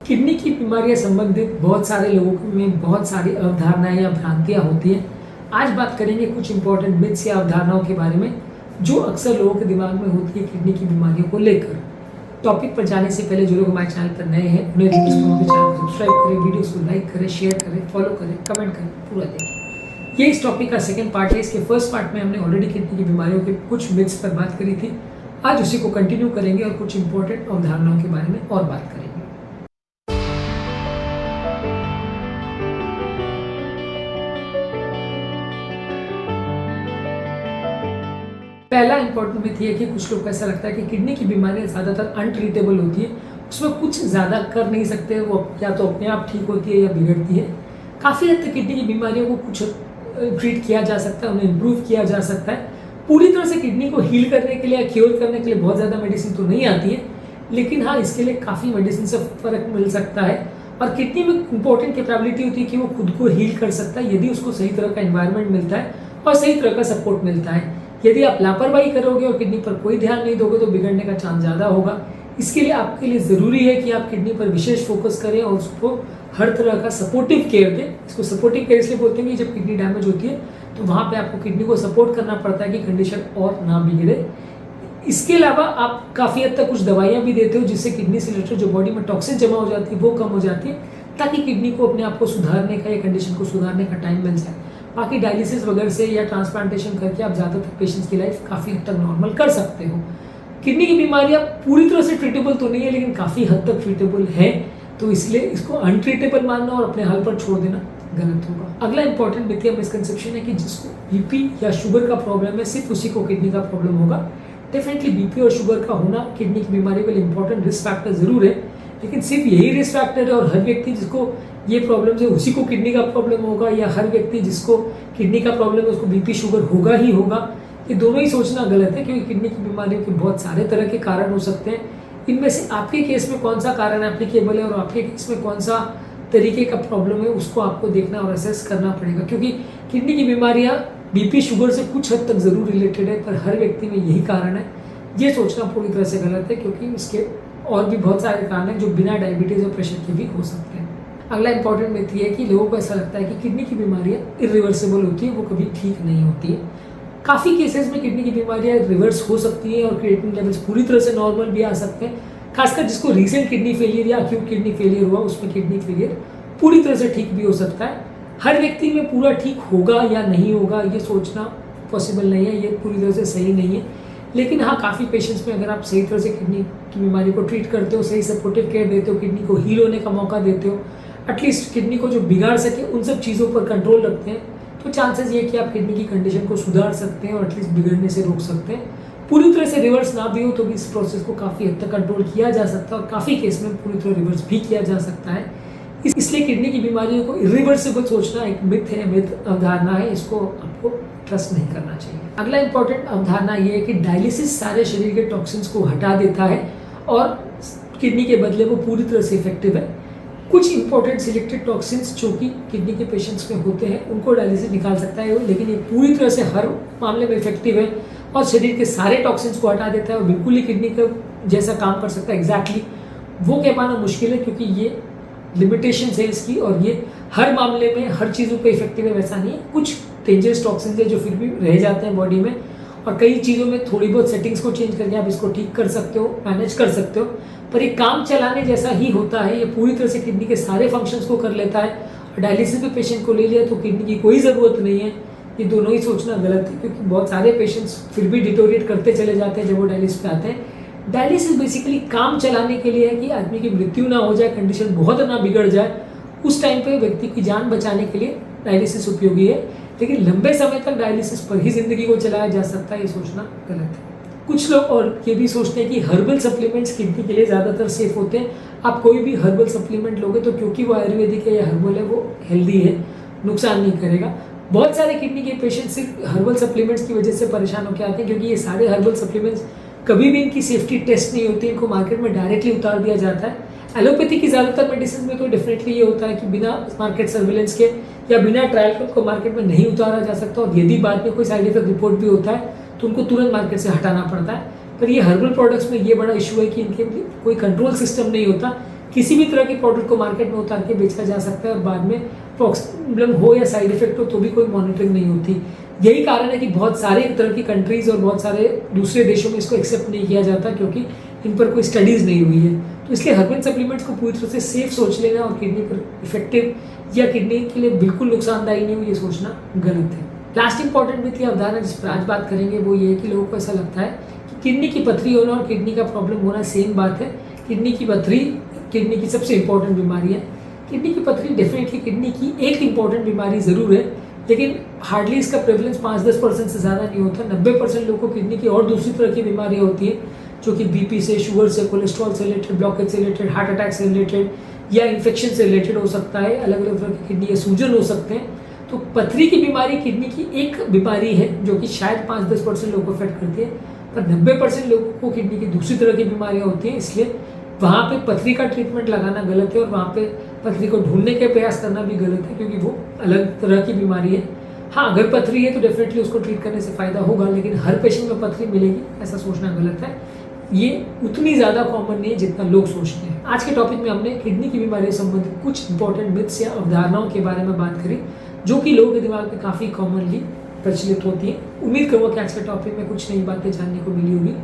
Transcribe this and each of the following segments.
Kidney की बीमारियां संबंधित बहुत सारे लोगों में बहुत सारी अवधारणाएं या भ्रांतियां होती हैं। आज बात करेंगे कुछ इंपॉर्टेंट मिथ्स या अवधारणाओं के बारे में जो अक्सर लोगों के दिमाग में होती है किडनी की बीमारियों को लेकर। टॉपिक पर जाने से पहले जो लोग हमारे चैनल पर नए हैं उन्हें रिक्वेस्ट करूंगा कि चैनल को सब्सक्राइब करें, वीडियोस को लाइक करें, शेयर करें, फॉलो करें, कमेंट करें, पूरा देखें। ये इस टॉपिक का सेकंड पार्ट है। इसके फर्स्ट पार्ट में हमने ऑलरेडी किडनी की बीमारियों के कुछ मिथ्स पर बात करी थी। आज उसी को कंटिन्यू करेंगे और कुछ इंपॉर्टेंट अवधारणाओं के बारे में और बात करेंगे। पहला इंपॉर्टेंट मिथ ये है कि कुछ लोग को ऐसा लगता है कि किडनी की बीमारियां ज़्यादातर अनट्रीटेबल होती है, उसमें कुछ ज़्यादा कर नहीं सकते, वो या तो अपने आप ठीक होती है या बिगड़ती है। काफ़ी हद तक किडनी की बीमारियों को कुछ ट्रीट किया जा सकता है, उन्हें इम्प्रूव किया जा सकता है। पूरी तरह से किडनी को हील करने के लिए या क्योर करने के लिए बहुत ज़्यादा मेडिसिन तो नहीं आती है, लेकिन हाँ, इसके लिए काफ़ी मेडिसिन से फ़र्क मिल सकता है। और किडनी में इंपॉर्टेंट कैपेबिलिटी होती है कि वो खुद को हील कर सकता है यदि उसको सही तरह का एनवायरनमेंट मिलता है और सही तरह का सपोर्ट मिलता है। यदि आप लापरवाही करोगे और किडनी पर कोई ध्यान नहीं दोगे तो बिगड़ने का चांस ज़्यादा होगा। इसके लिए आपके लिए ज़रूरी है कि आप किडनी पर विशेष फोकस करें और उसको हर तरह का सपोर्टिव केयर दें। इसको सपोर्टिव केयर इसलिए बोलते हैं कि जब किडनी डैमेज होती है तो वहाँ पे आपको किडनी को सपोर्ट करना पड़ता है कि कंडीशन और ना बिगड़े। इसके अलावा आप काफ़ी हद तक कुछ दवाइयाँ भी देते हो जिससे किडनी से रिलेटेड जो बॉडी में टॉक्सिन जमा हो जाती है वो कम हो जाती है, ताकि किडनी को अपने आप को सुधारने का या कंडीशन को सुधारने का टाइम मिल जाए। बाकी डायलिसिस वगैरह से या ट्रांसप्लांटेशन करके आप ज़्यादातर पेशेंट्स की लाइफ काफ़ी हद तक नॉर्मल कर सकते हो। किडनी की बीमारियाँ पूरी तरह से ट्रीटेबल तो नहीं है, लेकिन काफ़ी हद तक ट्रीटेबल है, तो इसलिए इसको अनट्रीटेबल मानना और अपने हाल पर छोड़ देना गलत होगा। अगला इंपॉर्टेंट मिथ या मिसकंसेप्शन है कि जिसको बीपी या शुगर का प्रॉब्लम है सिर्फ उसी को किडनी का प्रॉब्लम होगा। डेफिनेटली बीपी और शुगर का होना किडनी की बीमारी के लिए इंपॉर्टेंट रिस्क फैक्टर जरूर है, लेकिन सिर्फ यही रिस्क फैक्टर है और हर व्यक्ति जिसको ये प्रॉब्लम है उसी को किडनी का प्रॉब्लम होगा, या हर व्यक्ति जिसको किडनी का प्रॉब्लम है उसको बीपी शुगर होगा ही होगा। ये दोनों ही सोचना गलत है, क्योंकि किडनी की बीमारियों के बहुत सारे तरह के कारण हो सकते हैं। इनमें से आपके केस में कौन सा कारण एप्लीकेबल है और आपके केस में कौन सा तरीके का प्रॉब्लम है उसको आपको देखना और असेस करना पड़ेगा। क्योंकि किडनी की बीमारियाँ बीपी शुगर से कुछ हद तक ज़रूर रिलेटेड है, पर हर व्यक्ति में यही कारण है, ये सोचना पूरी तरह से गलत है, क्योंकि इसके और भी बहुत सारे कारण हैं जो बिना डायबिटीज़ और प्रेशर के भी हो सकते हैं। अगला इंपॉर्टेंट मिथ ये है कि लोगों को ऐसा लगता है कि किडनी की बीमारियाँ इरिवर्सिबल होती है, वो कभी ठीक नहीं होती है। काफ़ी केसेस में किडनी की बीमारियाँ रिवर्स हो सकती हैं और क्रिएटिनिन लेवल्स पूरी तरह से नॉर्मल भी आ सकते हैं। खासकर जिसको रीसेंट किडनी फेलियर या अक्यूट किडनी फेलियर हुआ, उसमें किडनी फेलियर पूरी तरह से ठीक भी हो सकता है। हर व्यक्ति में पूरा ठीक होगा या नहीं होगा ये सोचना पॉसिबल नहीं है, ये पूरी तरह से सही नहीं है। लेकिन हाँ, काफ़ी पेशेंट्स में अगर आप सही तरह से किडनी की बीमारी को ट्रीट करते हो, सही सपोर्टिव केयर देते हो, किडनी को हील होने का मौका देते हो, एटलीस्ट किडनी को जो बिगाड़ सके उन सब चीज़ों पर कंट्रोल रखते हैं, तो चांसेस ये कि आप किडनी की कंडीशन को सुधार सकते हैं और एटलीस्ट बिगड़ने से रोक सकते हैं। पूरी तरह से रिवर्स ना भी हो तो भी इस प्रोसेस को काफ़ी हद तक कंट्रोल किया जा सकता है और काफ़ी केस में पूरी तरह रिवर्स भी किया जा सकता है। इसलिए किडनी की बीमारियों को इरिवर्सिबल सोचना एक मिथ है, मिथ अवधारणा है, इसको आपको ट्रस्ट नहीं करना चाहिए। अगला इंपॉर्टेंट अवधारणा ये है कि डायलिसिस सारे शरीर के टॉक्सिन्स को हटा देता है और किडनी के बदले वो पूरी तरह से इफेक्टिव है। कुछ इंपॉर्टेंट सिलेक्टेड टॉक्सिन्स जो कि किडनी के पेशेंट्स में होते हैं उनको डायलिसिस निकाल सकता है, लेकिन ये पूरी तरह से हर मामले में इफेक्टिव है और शरीर के सारे टॉक्सिन्स को हटा देता है और बिल्कुल ही किडनी का जैसा काम कर सकता है एग्जैक्टली, वो कह पाना मुश्किल है, क्योंकि ये लिमिटेशंस है इसकी और ये हर मामले में हर चीज़ों पे इफेक्टिव है वैसा नहीं है। कुछ डेंजरस टॉक्सिन्स है जो फिर भी रह जाते हैं बॉडी में, और कई चीज़ों में थोड़ी बहुत सेटिंग्स को चेंज करके आप इसको ठीक कर सकते हो, मैनेज कर सकते हो, पर ये काम चलाने जैसा ही होता है। ये पूरी तरह से किडनी के सारे फंक्शंस को कर लेता है और डायलिसिस पे पेशेंट को ले लिया तो किडनी की कोई ज़रूरत नहीं है। ये दोनों ही सोचना गलत है, क्योंकि बहुत सारे पेशेंट्स फिर भी डिटोरिएट करते चले जाते हैं जब वो डायलिसिस पे आते हैं। डायलिसिस बेसिकली काम चलाने के लिए है कि आदमी की मृत्यु ना हो जाए, कंडीशन बहुत ना बिगड़ जाए, उस टाइम पे व्यक्ति की जान बचाने के लिए डायलिसिस उपयोगी है, लेकिन लंबे समय तक डायलिसिस पर ही जिंदगी को चलाया जा सकता है, ये सोचना गलत है। कुछ लोग और ये भी सोचते हैं कि हर्बल सप्लीमेंट्स किडनी के लिए ज़्यादातर सेफ होते हैं। आप कोई भी हर्बल सप्लीमेंट लोगे तो क्योंकि वो आयुर्वेदिक है या हर्बल है, वो हेल्दी है, नुकसान नहीं करेगा। बहुत सारे किडनी के पेशेंट सिर्फ हर्बल सप्लीमेंट्स की वजह से परेशान होकर आते हैं, क्योंकि ये सारे हर्बल सप्लीमेंट्स कभी भी इनकी सेफ्टी टेस्ट नहीं होती, इनको मार्केट में डायरेक्टली उतार दिया जाता है। एलोपैथी की ज़्यादातर मेडिसिन में तो डेफिनेटली ये होता है कि बिना मार्केट सर्विलेंस के या बिना ट्रायल को मार्केट में नहीं उतारा जा सकता, और यदि बाद में कोई साइड इफेक्ट रिपोर्ट भी होता है तो उनको तुरंत मार्केट से हटाना पड़ता है। पर ये हर्बल प्रोडक्ट्स में ये बड़ा इशू है कि इनके कोई कंट्रोल सिस्टम नहीं होता, किसी भी तरह के प्रोडक्ट को मार्केट में उतार के बेचा जा सकता है और बाद में प्रॉब्लम हो या साइड इफेक्ट हो तो भी कोई मॉनिटरिंग नहीं होती। यही कारण है कि बहुत सारे तरह की कंट्रीज़ और बहुत सारे दूसरे देशों में इसको एक्सेप्ट नहीं किया जाता, क्योंकि इन पर कोई स्टडीज़ नहीं हुई है। तो इसलिए हर्बल सप्लीमेंट्स को पूरी तरह से सेफ सोच लेना और किडनी पर इफेक्टिव या किडनी के लिए बिल्कुल नुकसानदायी नहीं हो ये सोचना गलत है। लास्ट इंपॉर्टेंट भी थी अवधारणा जिस पर आज बात करेंगे वो ये है कि लोगों को ऐसा लगता है कि किडनी की पथरी होना और किडनी का प्रॉब्लम होना सेम बात है। किडनी की पथरी किडनी की सबसे इंपॉर्टेंट बीमारी है। किडनी की पथरी डेफिनेटली किडनी की एक इंपॉर्टेंट बीमारी ज़रूर है, लेकिन हार्डली इसका प्रेवलेंस 5-10% से ज़्यादा नहीं होता। 90% लोगों को किडनी की और दूसरी तरह की बीमारियाँ होती हैं, जो कि बीपी से, शुगर से, कोलेस्ट्रॉल से रिलेटेड, ब्लॉकेज से रिलेटेड, हार्ट अटैक से रिलेटेड या इन्फेक्शन से रिलेटेड हो सकता है। अलग अलग तरह की किडनी या सूजन हो सकते हैं। तो पथरी की बीमारी किडनी की एक बीमारी है जो कि शायद 5-10% लोगों को अफेक्ट करती है, पर 90% लोगों को किडनी की दूसरी तरह की बीमारियाँ होती हैं। इसलिए वहाँ पे पथरी का ट्रीटमेंट लगाना गलत है और वहाँ पे पथरी को ढूंढने के प्रयास करना भी गलत है, क्योंकि वो अलग तरह की बीमारी है। हाँ, अगर पथरी है तो डेफिनेटली उसको ट्रीट करने से फ़ायदा होगा, लेकिन हर पेशेंट में पथरी मिलेगी ऐसा सोचना गलत है। ये उतनी ज़्यादा कॉमन नहीं है जितना लोग सोचते हैं। आज के टॉपिक में हमने किडनी की बीमारी से संबंधित कुछ इंपॉर्टेंट मिथ्स या अवधारणाओं के बारे में बात करी, जो कि लोगों के दिमाग में काफ़ी कॉमनली प्रचलित होती है। उम्मीद करूँगा कि आज के टॉपिक में कुछ नई बातें जानने को मिली होगी।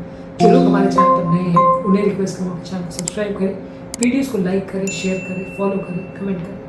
जो लोग हमारे चैनल पर नए हैं उन्हें रिक्वेस्ट करूँगा कि चैनल को सब्सक्राइब करें, वीडियोज़ को लाइक करें, शेयर करें, फॉलो करें, कमेंट करें।